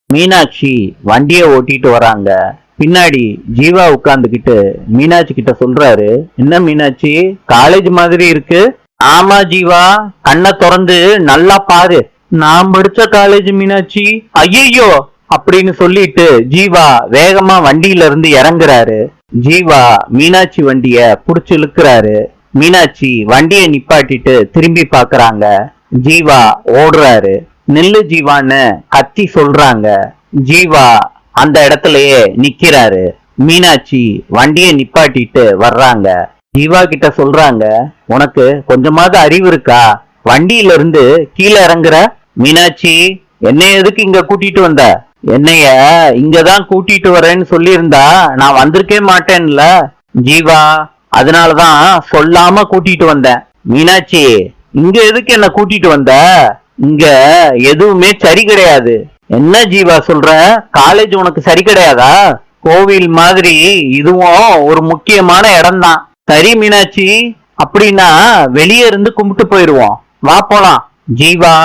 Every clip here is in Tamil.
மீனாட்சி வண்டிய ஓட்டிட்டு வராங்க. பின்னாடி ஜீவா உட்கார்ந்துகிட்டு மீனாட்சி கிட்ட சொல்றாரு, என்ன மீனாட்சி, காலேஜ் மாதிரி இருக்கு? ஆமா ஜீவா, கண்ணை திறந்து நல்லா பாரு. நான் படிச்ச காலேஜ் மீனாட்சி. ஐயோ அப்படின்னு சொல்லிட்டு ஜீவா வேகமா வண்டியில இருந்து இறங்குறாரு. ஜீவா மீனாட்சி வண்டிய புடிச்சு இழுக்கிறாரு. மீனாட்சி வண்டிய நிப்பாட்டிட்டு திரும்பி பாக்குறாங்க. ஜீவா ஓடுறாரு. நெல்லு ஜீவான்னு கத்தி சொல்றாங்க. ஜீவா அந்த இடத்துலயே நிக்கிறாரு. மீனாட்சி வண்டிய நிப்பாட்டிட்டு வர்றாங்க. ஜீவா கிட்ட சொல்றாங்க, உனக்கு கொஞ்சமாவது அறிவு இருக்கா? வண்டியில இருந்து கீழே இறங்குற. மீனாட்சி, என்னைய எதுக்கு இங்க கூட்டிட்டு வந்த? என்னைய இங்கதான் கூட்டிட்டு வரேன்னு சொல்லியிருந்தா நான் வந்திருக்கே மாட்டேன்ல. ஜீவா, அதனாலதான் சொல்லாம கூட்டிட்டு வந்தேன். மீனாட்சி, இங்க எதுக்கு என்ன கூட்டிட்டு வந்த? இங்க எதுவுமே சரி கிடையாது. என்ன ஜீவா சொல்ற? காலேஜ் உனக்கு சரி கிடையாதா? கோவில் மாதிரி இதுவும் ஒரு முக்கியமான இடம் தான். சரி மீனாட்சி, அப்படின்னா வெளியே இருந்து கும்பிட்டு போயிருவோம். வா போலாம். ஜீவா,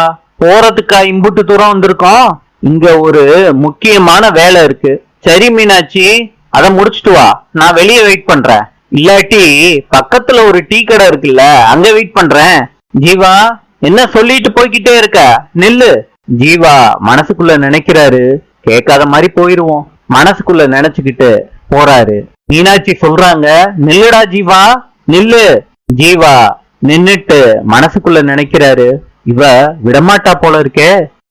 போறதுக்கா இம்புட்டு தூரம் வந்திருக்கோம்? இங்க ஒரு முக்கியமான வேலை இருக்கு. சரி மீனாட்சி, அத முடிச்சிட்டு வா, நான் வெளியே வெயிட் பண்றேன். இல்லாட்டி பக்கத்துல ஒரு டீ கடை இருக்குல்ல, அங்க வெயிட் பண்றேன். ஜீவா, என்ன சொல்லிட்டு போய்கிட்டே இருக்க? நில்லு. ஜீவா மனசுக்குள்ள நினைக்கிறாரு, கேட்காத மாதிரி போயிருவோம். மனசுக்குள்ள நினைச்சுக்கிட்டு போறாரு. மீனாட்சி சொல்றாங்க, நில்லுடா ஜீவா, நில்லு. ஜீவா நின்னுட்டு மனசுக்குள்ள நினைக்கிறாரு, இவ விடமாட்டா போல இருக்கே.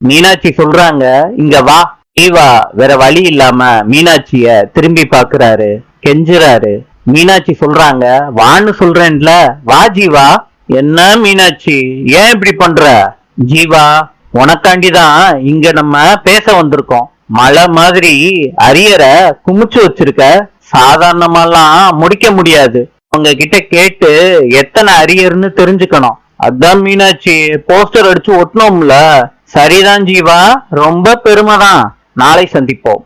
மீனாட்சி சொல்றாங்க, இங்க வா. ஜீவா வேற வழி இல்லாம மீனாட்சிய திரும்பி பாக்குறாரு, கெஞ்சுறாரு. மீனாட்சி சொல்றாங்க, வான்னு சொல்றேன்ல, வா ஜீவா. என்ன மீனாட்சி, ஏன் இப்படி பண்ற? ஜீவா, உனக்காண்டிதான் இங்க நம்ம பேச வந்திருக்கோம். மலை மாதிரி அரியரை குமிச்சு வச்சிருக்க, சாதாரணமாலாம் முடிக்க முடியாது. உங்க கிட்ட கேட்டு எத்தனை அரியர்னு தெரிஞ்சுக்கணும். அதான் மீனாட்சி போஸ்டர் அடிச்சு ஒட்டணும்ல. சரிதான் ஜீவா, ரொம்ப பெருமைதான். நாளை சந்திப்போம்.